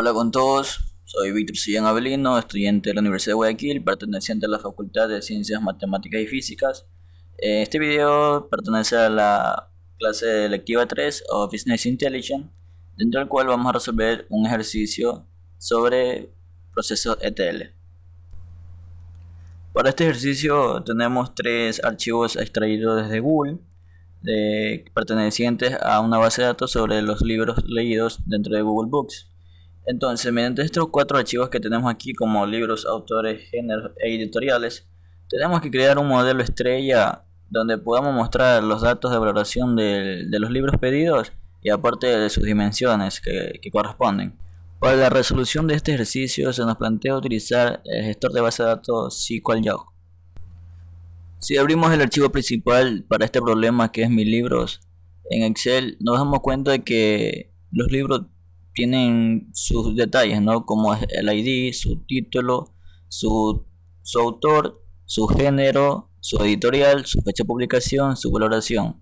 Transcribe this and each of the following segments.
Hola con todos, soy Víctor Sillán Avelino, estudiante de la Universidad de Guayaquil, perteneciente a la Facultad de Ciencias Matemáticas y Físicas. Este video pertenece a la clase lectiva 3 o Business Intelligence, dentro del cual vamos a resolver un ejercicio sobre procesos ETL. Para este ejercicio tenemos tres archivos extraídos desde Google, pertenecientes a una base de datos sobre los libros leídos dentro de Google Books. Entonces, mediante estos cuatro archivos que tenemos aquí, como libros, autores, géneros e editoriales, tenemos que crear un modelo estrella donde podamos mostrar los datos de valoración de los libros pedidos y aparte de sus dimensiones que corresponden. Para la resolución de este ejercicio se nos plantea utilizar el gestor de base de datos SQL. Si abrimos el archivo principal para este problema, que es mis libros, en Excel, nos damos cuenta de que los libros tienen sus detalles, ¿no? Como es el ID, su título, su autor, su género, su editorial, su fecha de publicación, su valoración.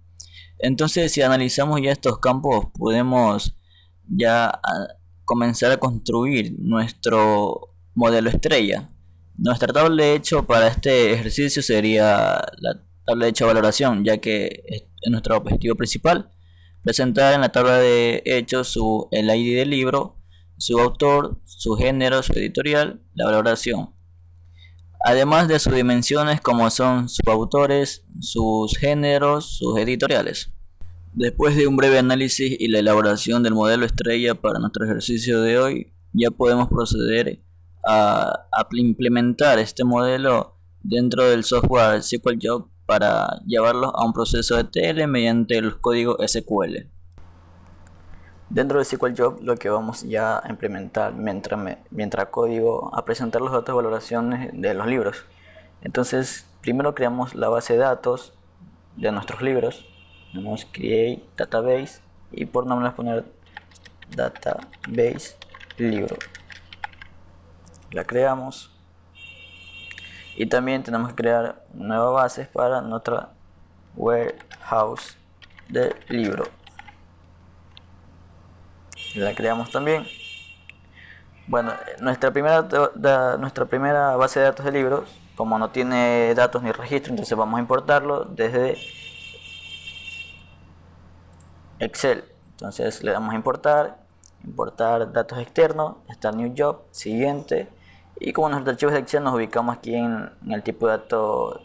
Entonces, si analizamos ya estos campos, podemos ya comenzar a construir nuestro modelo estrella. Nuestra tabla de hecho para este ejercicio sería la tabla de hecho de valoración, ya que es nuestro objetivo principal. Presentar en la tabla de hechos el ID del libro, su autor, su género, su editorial, la valoración. Además de sus dimensiones como son sus autores, sus géneros, sus editoriales. Después de un breve análisis y la elaboración del modelo estrella para nuestro ejercicio de hoy, ya podemos proceder a implementar este modelo dentro del software SQL para llevarlo a un proceso de ETL mediante el código SQL. Dentro de SQL lo que vamos ya a implementar mientras código a presentar los datos de valoraciones de los libros. Entonces, primero creamos la base de datos de nuestros libros. Tenemos create database y por nombre vamos a poner database libro. La creamos y también tenemos que crear nuevas bases para nuestra warehouse de libro. La creamos también. Bueno, nuestra primera base de datos de libros, como no tiene datos ni registro, entonces vamos a importarlo desde Excel. Entonces le damos a importar datos externos, está new job, siguiente, y como nuestros archivos de Excel nos ubicamos aquí en el tipo de datos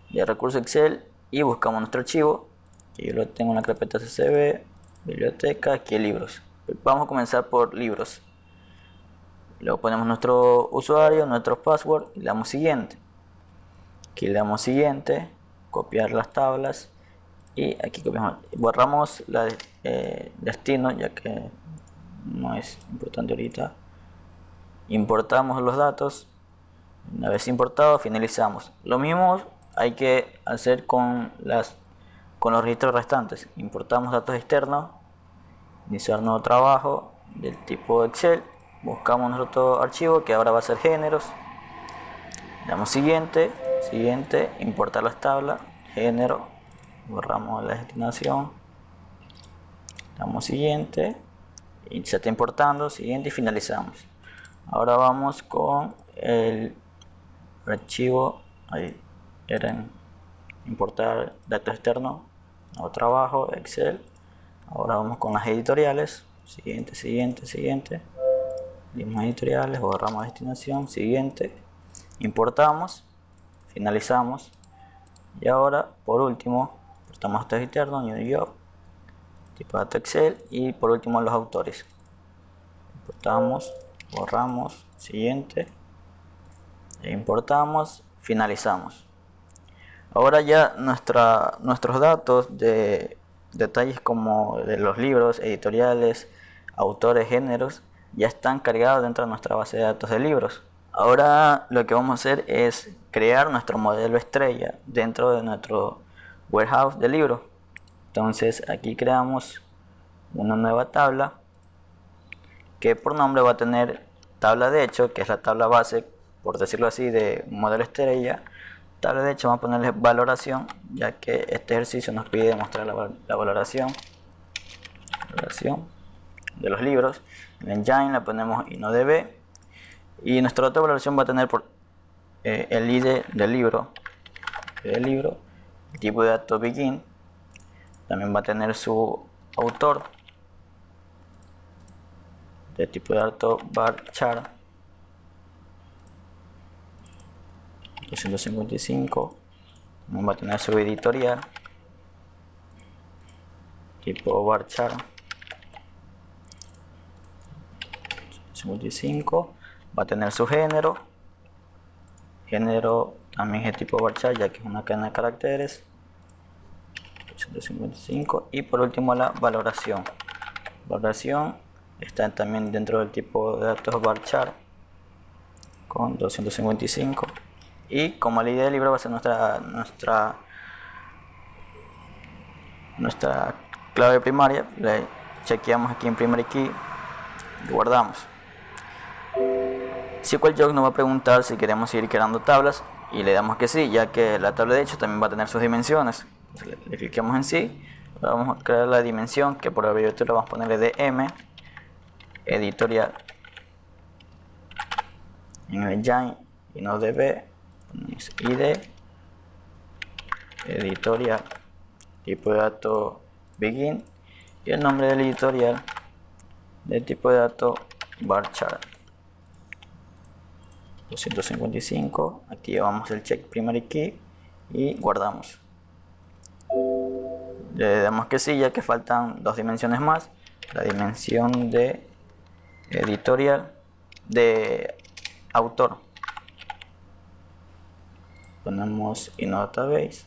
de recurso Excel y buscamos nuestro archivo, que yo lo tengo en la carpeta CSV, biblioteca, aquí libros. Vamos a comenzar por libros. Luego ponemos nuestro usuario, nuestro password y le damos siguiente. Aquí le damos siguiente, copiar las tablas y aquí copiamos, borramos la destino ya que no es importante ahorita. Importamos los datos. Una vez importado, finalizamos. Lo mismo hay que hacer con los registros restantes. Importamos datos externos, iniciar nuevo trabajo del tipo Excel, buscamos nuestro archivo que ahora va a ser géneros, damos siguiente, importar las tablas, género, borramos la destinación, damos siguiente y se está importando, siguiente y finalizamos. Ahora vamos con el archivo, ahí era importar datos externos, nuevo trabajo, Excel. Ahora vamos con las editoriales, siguiente, mismos editoriales, borramos destinación, siguiente, importamos, finalizamos y ahora por último importamos datos externos, new job, tipo de datos Excel y por último los autores. Importamos, borramos, siguiente, e importamos, finalizamos. Ahora ya nuestros datos de detalles como de los libros, editoriales, autores, géneros, ya están cargados dentro de nuestra base de datos de libros. Ahora lo que vamos a hacer es crear nuestro modelo estrella dentro de nuestro warehouse de libros. Entonces aquí creamos una nueva tabla que por nombre va a tener tabla de hecho, que es la tabla base, por decirlo así, de modelo estrella. Tabla de hecho vamos a ponerle valoración, ya que este ejercicio nos pide demostrar la valoración. de los libros. En el engine le ponemos InnoDB y nuestra dato de valoración va a tener por el ID del libro, el tipo de dato begin, también va a tener su autor, de tipo de dato varchar 255, también va a tener su editorial, tipo varchar 55, va a tener su género también es de tipo varchar ya que es una cadena de caracteres 255, y por último la valoración está también dentro del tipo de datos varchar con 255, y como el ID del libro va a ser nuestra clave primaria, le chequeamos aquí en primary key y guardamos. SQL Jog nos va a preguntar si queremos seguir creando tablas y le damos que sí, ya que la tabla de hecho también va a tener sus dimensiones. Entonces le clicamos en sí, vamos a crear la dimensión que por abreviatura vamos a ponerle DM editorial. En el engine InnoDB ponemos ID editorial, tipo de dato begin y el nombre del editorial del tipo de dato varchar 255. Activamos el check primary key y guardamos. Le damos que sí, ya que faltan dos dimensiones más: la dimensión de editorial de autor. Ponemos InnoDatabase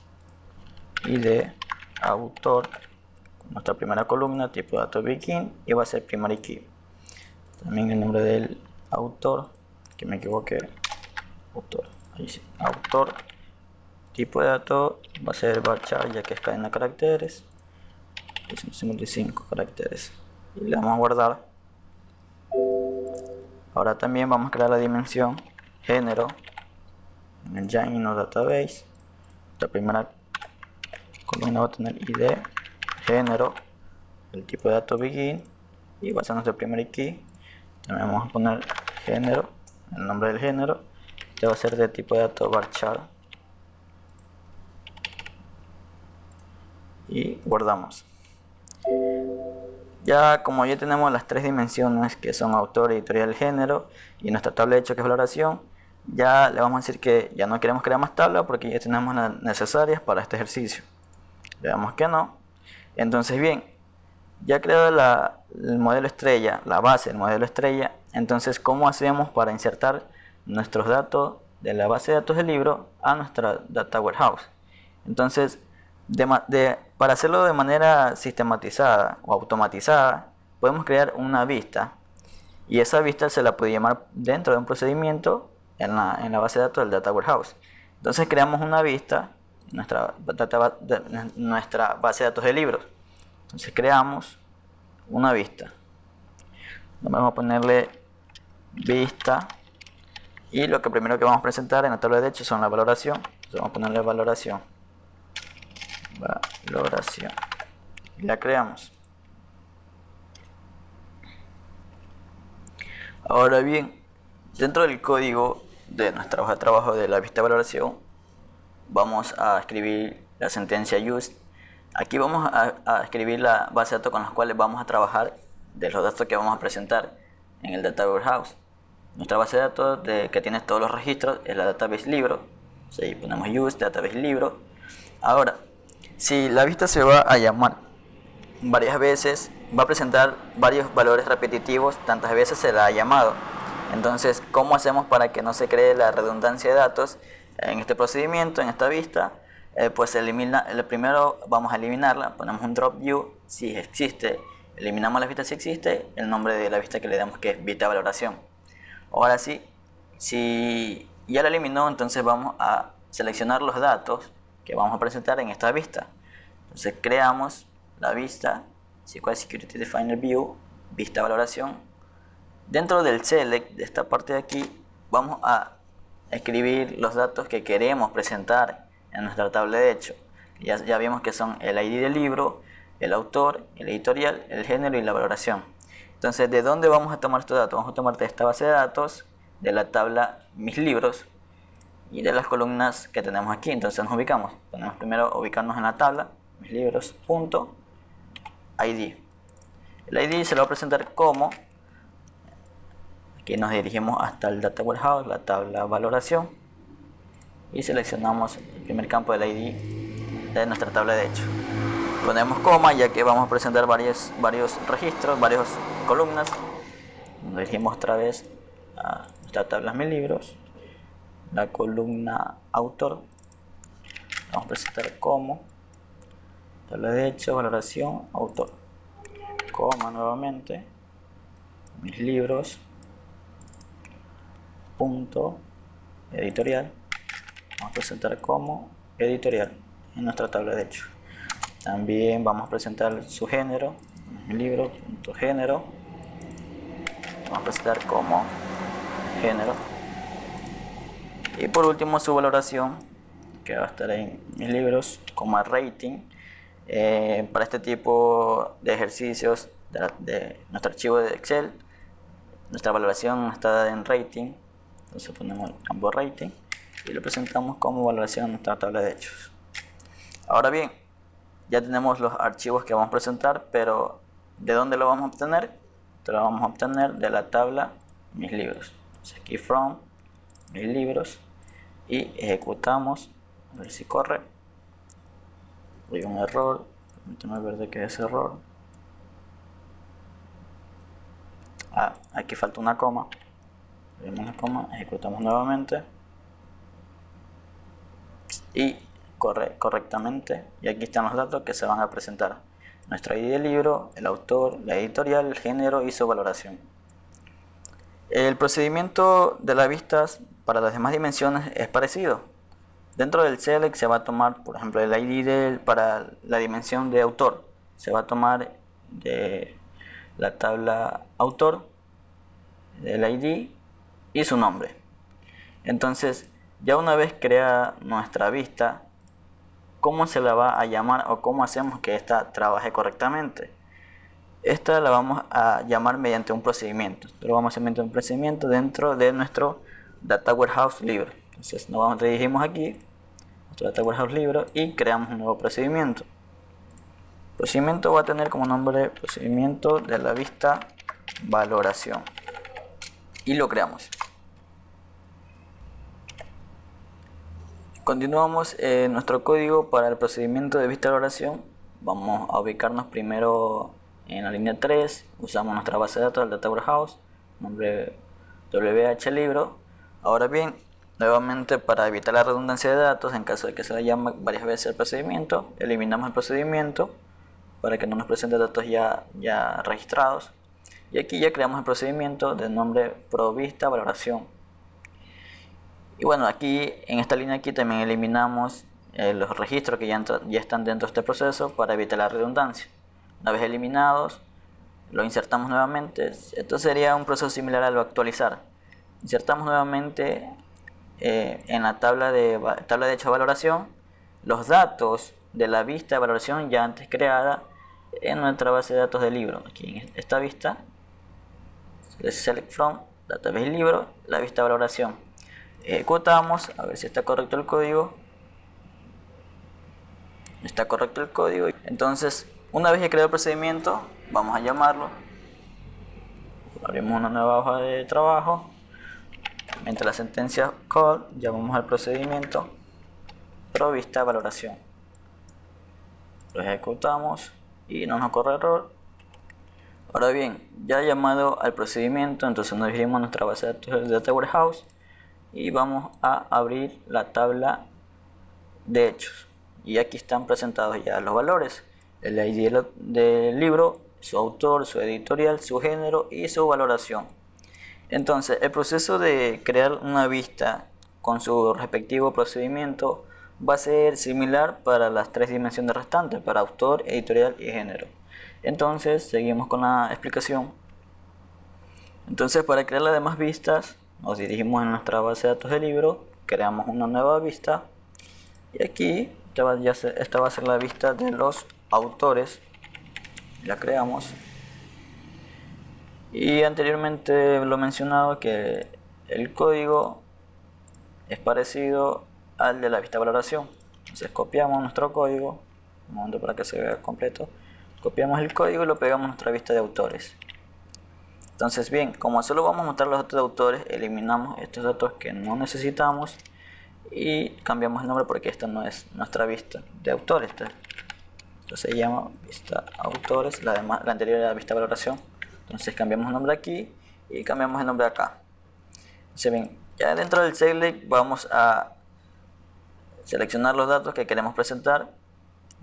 y de autor, nuestra primera columna, tipo de dato begin, y va a ser primary key. También el nombre del autor, que me equivoqué, autor, ahí sí, autor, tipo de dato va a ser varchar ya que es cadena de caracteres 255 caracteres, y le vamos a guardar. Ahora también vamos a crear la dimensión género en el engine InnoDatabase. La primera columna va a tener ID género, el tipo de dato begin, y va a ser nuestro primary key. También vamos a poner género, el nombre del género, este va a ser de tipo de dato varchar, y guardamos. Ya como ya tenemos las tres dimensiones que son autor, editorial, género, y nuestra tabla de hecho que es valoración, ya le vamos a decir que ya no queremos crear más tabla porque ya tenemos las necesarias para este ejercicio. Le damos que no. Entonces bien, ya creado el modelo estrella, la base del modelo estrella, entonces ¿cómo hacemos para insertar nuestros datos de la base de datos del libro a nuestra data warehouse? Entonces, para hacerlo de manera sistematizada o automatizada, podemos crear una vista, y esa vista se la puede llamar dentro de un procedimiento en la base de datos del data warehouse. Entonces creamos una vista en nuestra base de datos de libros. Entonces creamos una vista, vamos a ponerle vista, y lo que primero que vamos a presentar en la tabla de hecho son la valoración. Entonces vamos a ponerle valoración, y la creamos. Ahora bien, dentro del código de nuestra hoja de trabajo de la vista de valoración vamos a escribir la sentencia use. Aquí vamos a escribir la base de datos con las cuales vamos a trabajar de los datos que vamos a presentar en el data warehouse. Nuestra base de datos que tiene todos los registros es la database libro. Ahí ponemos use database libro. Ahora, si la vista se va a llamar varias veces, va a presentar varios valores repetitivos tantas veces se la ha llamado. Entonces, ¿cómo hacemos para que no se cree la redundancia de datos en este procedimiento, en esta vista? Pues primero vamos a eliminarla, ponemos un drop view si existe, eliminamos la vista si existe, el nombre de la vista que le damos que es vista valoración. Ahora sí, si ya la eliminó, entonces vamos a seleccionar los datos que vamos a presentar en esta vista. Entonces creamos la vista SQL Security Definer View, vista valoración. Dentro del select de esta parte de aquí vamos a escribir los datos que queremos presentar en nuestra tabla de hecho. Ya vimos que son el ID del libro, el autor, el editorial, el género y la valoración. Entonces, ¿de dónde vamos a tomar estos datos? Vamos a tomar de esta base de datos, de la tabla Mis Libros y de las columnas que tenemos aquí. Entonces nos ubicamos. Tenemos primero ubicarnos en la tabla Mis Libros, punto, ID. El ID se lo va a presentar como, aquí nos dirigimos hasta el Data Warehouse, la tabla Valoración, y seleccionamos el primer campo del ID de nuestra tabla de hecho. Ponemos coma ya que vamos a presentar varios registros, varias columnas. Nos dirigimos otra vez a nuestra tabla Mis Libros, la columna Autor, vamos a presentar como tabla de hecho, valoración, autor, coma nuevamente, Mis Libros, punto, editorial, vamos a presentar como editorial en nuestra tabla de hecho. También vamos a presentar su género, Mis Libros, punto, género, vamos a presentar como género. Y por último su valoración, que va a estar en Mis Libros, como rating. Para este tipo de ejercicios de nuestro archivo de Excel, nuestra valoración está en rating. Entonces ponemos el campo rating y lo presentamos como valoración en nuestra tabla de hechos. Ahora bien, ya tenemos los archivos que vamos a presentar, pero ¿de dónde lo vamos a obtener? Lo vamos a obtener de la tabla Mis Libros. Entonces aquí from Mis Libros y ejecutamos, a ver si corre. Hay un error, permítame ver de qué es ese error. Aquí falta una coma. Vemos la coma, ejecutamos nuevamente y corre correctamente. Y aquí están los datos que se van a presentar: nuestro ID del libro, el autor, la editorial, el género y su valoración. El procedimiento de las vistas para las demás dimensiones es parecido. Dentro del select se va a tomar, por ejemplo, el ID para la dimensión de autor. Se va a tomar de la tabla autor, del ID y su nombre. Entonces, ya una vez creada nuestra vista, ¿cómo se la va a llamar o cómo hacemos que esta trabaje correctamente? Esta la vamos a llamar mediante un procedimiento. Lo vamos a hacer mediante un procedimiento dentro de nuestro Data Warehouse libro. Entonces nos dirigimos aquí, nuestro Data Warehouse libro, y creamos un nuevo procedimiento. El procedimiento va a tener como nombre procedimiento de la vista valoración. Y lo creamos. Continuamos nuestro código para el procedimiento de vista valoración. Vamos a ubicarnos primero en la línea 3. Usamos nuestra base de datos del Data Warehouse, nombre WH libro. Ahora bien, nuevamente para evitar la redundancia de datos, en caso de que se le llame varias veces el procedimiento, eliminamos el procedimiento para que no nos presente datos ya registrados. Y aquí ya creamos el procedimiento de nombre provista valoración. Y bueno, aquí en esta línea aquí también eliminamos los registros que ya están dentro de este proceso para evitar la redundancia. Una vez eliminados, lo insertamos nuevamente. Esto sería un proceso similar a lo actualizar. Insertamos nuevamente en la tabla de hecho de valoración los datos de la vista de valoración ya antes creada en nuestra base de datos del libro. Aquí en esta vista, select from database libro, la vista de valoración. Ejecutamos a ver si está correcto el código. Está correcto el código. Entonces, una vez que creado el procedimiento, vamos a llamarlo. Abrimos una nueva hoja de trabajo. Mientras la sentencia call, llamamos al procedimiento provista valoración. Lo ejecutamos y no nos corre error. Ahora bien, ya llamado al procedimiento, entonces nos dirigimos a nuestra base de datos de Data Warehouse y vamos a abrir la tabla de hechos. Y aquí están presentados ya los valores: el ID del libro, su autor, su editorial, su género y su valoración. Entonces, el proceso de crear una vista con su respectivo procedimiento va a ser similar para las tres dimensiones restantes, para autor, editorial y género. Entonces, seguimos con la explicación. Entonces, para crear las demás vistas, nos dirigimos a nuestra base de datos del libro, creamos una nueva vista y aquí esta va a ser la vista de los autores. La creamos Y anteriormente lo mencionado que el código es parecido al de la vista de valoración. Entonces copiamos nuestro código, un momento para que se vea completo, copiamos el código y lo pegamos en nuestra vista de autores. Entonces bien, como solo vamos a mostrar los datos de autores, eliminamos estos datos que no necesitamos y cambiamos el nombre porque esta no es nuestra vista de autores. Entonces se llama vista autores, la anterior era vista valoración. Entonces cambiamos el nombre aquí y cambiamos el nombre acá. Entonces bien, ya dentro del select vamos a seleccionar los datos que queremos presentar.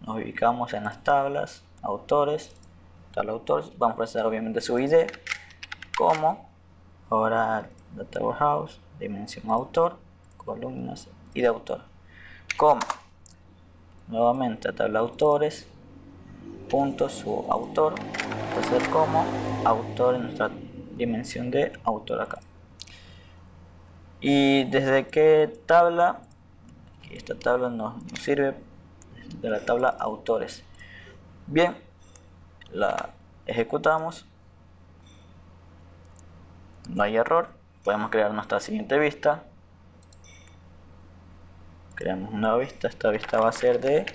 Nos ubicamos en las tablas, autores, tabla autores. Vamos a presentar obviamente su ID, como, ahora data warehouse, dimensión autor, columnas y de autor, como, nuevamente tabla autores, punto su autor, entonces como autor en nuestra dimensión de autor acá. Y desde qué tabla, aquí esta tabla nos sirve de la tabla autores. Bien, la ejecutamos, no hay error, podemos crear nuestra siguiente vista. Creamos una nueva vista, esta vista va a ser de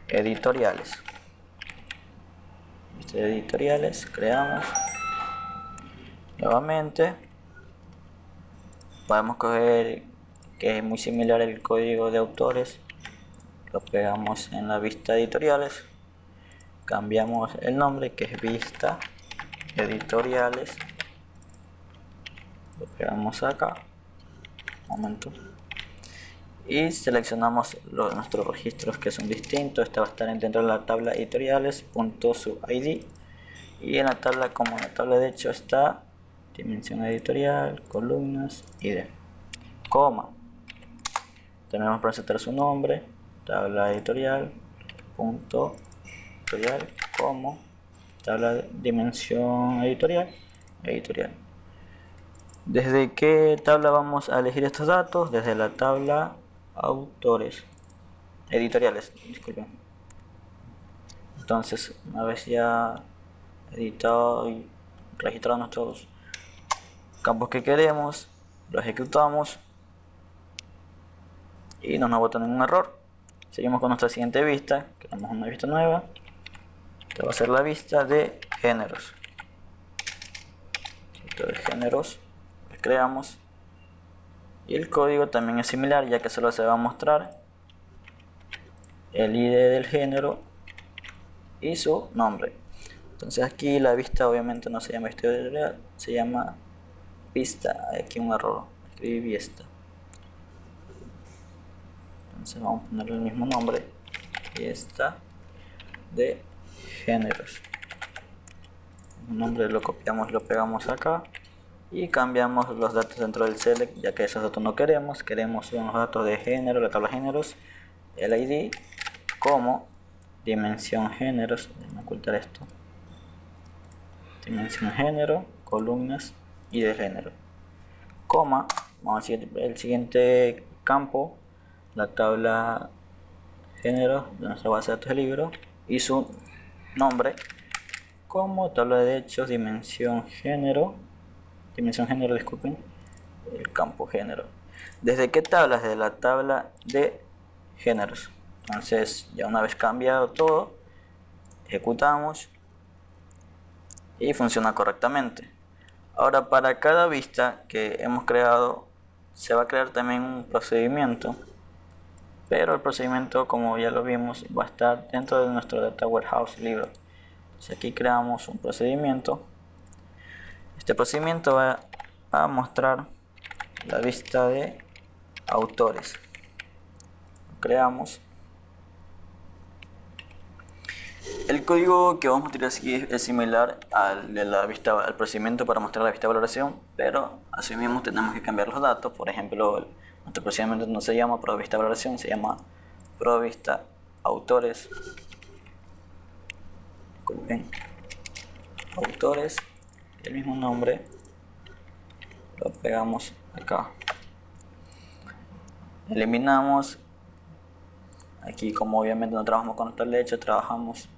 editoriales. Vista de editoriales, creamos nuevamente. Podemos coger que es muy similar el código de autores, lo pegamos en la vista editoriales, cambiamos el nombre que es vista editoriales, lo pegamos acá, un momento, y seleccionamos nuestros registros que son distintos. Este va a estar dentro de la tabla editoriales, punto su ID, y en la tabla, como en la tabla de hecho está dimensión editorial, columnas, ID, coma, también vamos a presentar su nombre, tabla editorial, punto editorial, como tabla de dimensión editorial, editorial. ¿Desde qué tabla vamos a elegir estos datos? Desde la tabla autores, editoriales, disculpen. Entonces, una vez ya editado y registrado nuestros campos que queremos, lo ejecutamos y no nos bota ningún error. Seguimos con nuestra siguiente vista, creamos una vista nueva, que va a ser la vista de géneros. De géneros, la creamos y el código también es similar, ya que solo se va a mostrar el ID del género y su nombre. Entonces aquí la vista obviamente no se llama vista editorial, se llama vista. Aquí un error, escribí vista. Entonces vamos a ponerle el mismo nombre, vista de géneros. El nombre lo copiamos, lo pegamos acá y cambiamos los datos dentro del select, ya que esos datos no queremos. Queremos unos datos de género, la tabla géneros, el ID, como dimensión géneros. Déjenme ocultar esto, dimensión género, columnas y de género, coma, vamos a decir el siguiente campo, la tabla género de nuestra base de datos de libro y su nombre, como tabla de hechos, dimensión género, disculpen, el campo género. ¿Desde qué tablas? Desde la tabla de géneros. Entonces, ya una vez cambiado todo, ejecutamos y funciona correctamente. Ahora, para cada vista que hemos creado, se va a crear también un procedimiento, pero el procedimiento, como ya lo vimos, va a estar dentro de nuestro Data Warehouse libro. Entonces aquí creamos un procedimiento. Este procedimiento va a mostrar la vista de autores. Lo creamos. El código que vamos a utilizar aquí es similar al de la vista, al procedimiento para mostrar la vista de valoración, pero así mismo tenemos que cambiar los datos. Por ejemplo, nuestro procedimiento no se llama provista de valoración, se llama provista autores. Disculpen, autores, el mismo nombre, lo pegamos acá. Eliminamos. Aquí, como obviamente no trabajamos con nuestra leche, trabajamos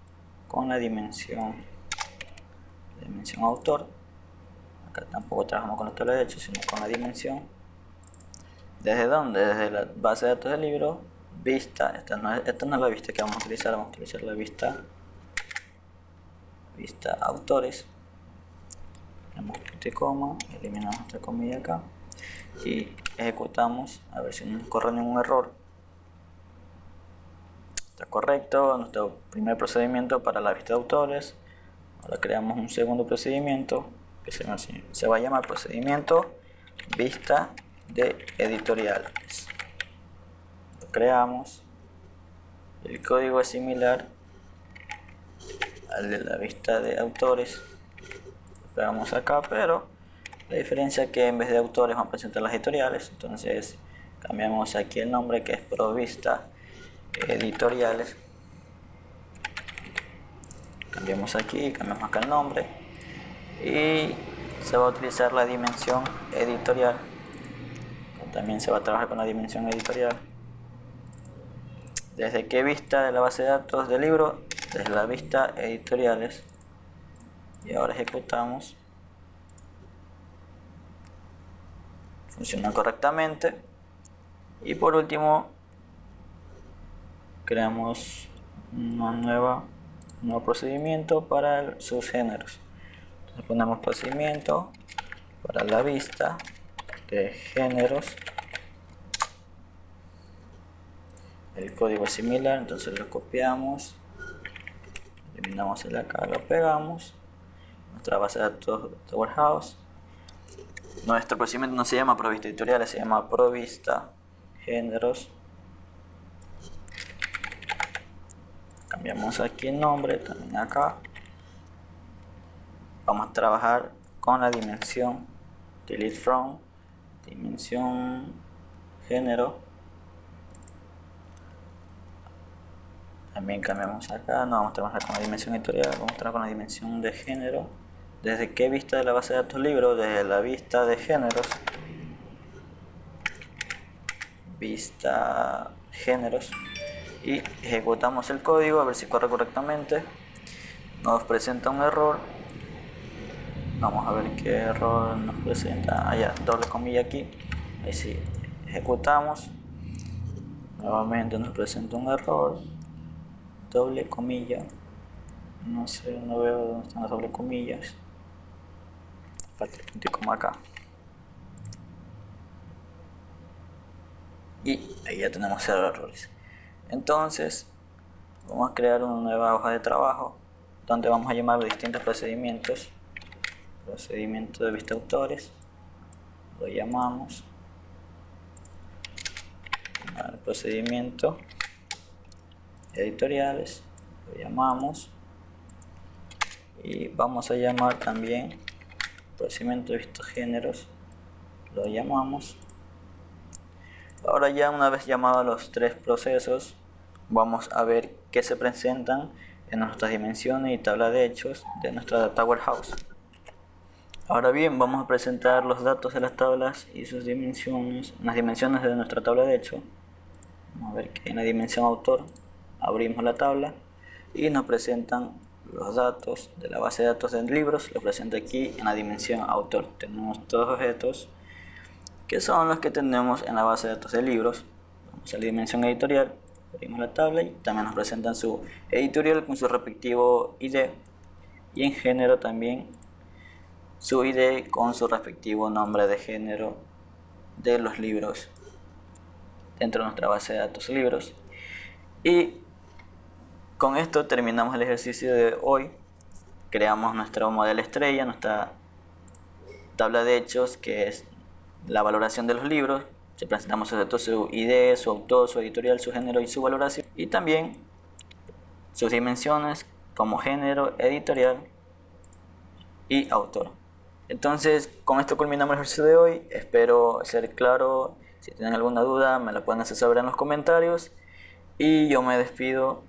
con la dimensión autor. Acá tampoco trabajamos con la tabla de hechos, sino con la dimensión. ¿Desde dónde? Desde la base de datos del libro, vista. Esta no es la vista que vamos a utilizar la vista autores. Ponemos punto y coma, eliminamos nuestra comilla acá y ejecutamos a ver si no nos corre ningún error. Está correcto nuestro primer procedimiento para la vista de autores. Ahora creamos un segundo procedimiento que se va a llamar procedimiento vista de editoriales. Lo creamos. El código es similar al de la vista de autores. Lo pegamos acá, pero la diferencia es que en vez de autores vamos a presentar las editoriales. Entonces cambiamos aquí el nombre, que es provista editoriales. Cambiamos aquí, cambiamos acá el nombre y se va a utilizar la dimensión editorial. También se va a trabajar con la dimensión editorial. ¿Desde qué vista de la base de datos del libro? Desde la vista editoriales. Y ahora ejecutamos. Funciona correctamente. Y por último, creamos un nuevo procedimiento para sus géneros. Entonces ponemos procedimiento para la vista de géneros. El código es similar, entonces lo copiamos, eliminamos el acá, lo pegamos. Nuestra base de datos de warehouse. Nuestro procedimiento no se llama provista editoriales, se llama provista géneros. Cambiamos aquí el nombre, también acá. Vamos a trabajar con la dimensión delete from, dimensión género. También cambiamos acá, no vamos a trabajar con la dimensión editorial, vamos a trabajar con la dimensión de género. ¿Desde qué vista de la base de datos libro? Desde la vista de géneros. Vista géneros. Y ejecutamos el código a ver si corre correctamente. Nos presenta un error. Vamos a ver qué error nos presenta. Ya, doble comilla aquí. Ahí sí, ejecutamos. Nuevamente nos presenta un error. Doble comilla. No sé, no veo dónde están las doble comillas. Falta el punto y coma acá. Y ahí ya tenemos 0 errores. Entonces, vamos a crear una nueva hoja de trabajo donde vamos a llamar distintos procedimientos. Procedimiento de vista autores. Lo llamamos. Procedimiento editoriales. Lo llamamos. Y vamos a llamar también procedimiento de vista géneros. Lo llamamos. Ahora ya una vez llamados los tres procesos, vamos a ver qué se presentan en nuestras dimensiones y tabla de hechos de nuestra data warehouse. Ahora bien, vamos a presentar los datos de las tablas y sus dimensiones, las dimensiones de nuestra tabla de hechos. Vamos a ver que en la dimensión autor abrimos la tabla y nos presentan los datos de la base de datos de libros. Lo presenta aquí en la dimensión autor. Tenemos todos objetos que son los que tenemos en la base de datos de libros. Vamos a la dimensión editorial, abrimos la tabla y también nos presentan su editorial con su respectivo ID, y en género también su ID con su respectivo nombre de género de los libros dentro de nuestra base de datos libros. Y con esto terminamos el ejercicio de hoy. Creamos nuestro modelo estrella, nuestra tabla de hechos, que es la valoración de los libros. Se presentamos su ID, su autor, su editorial, su género y su valoración, y también sus dimensiones como género, editorial y autor. Entonces, con esto culminamos el ejercicio de hoy. Espero ser claro. Si tienen alguna duda me la pueden hacer saber en los comentarios y yo me despido.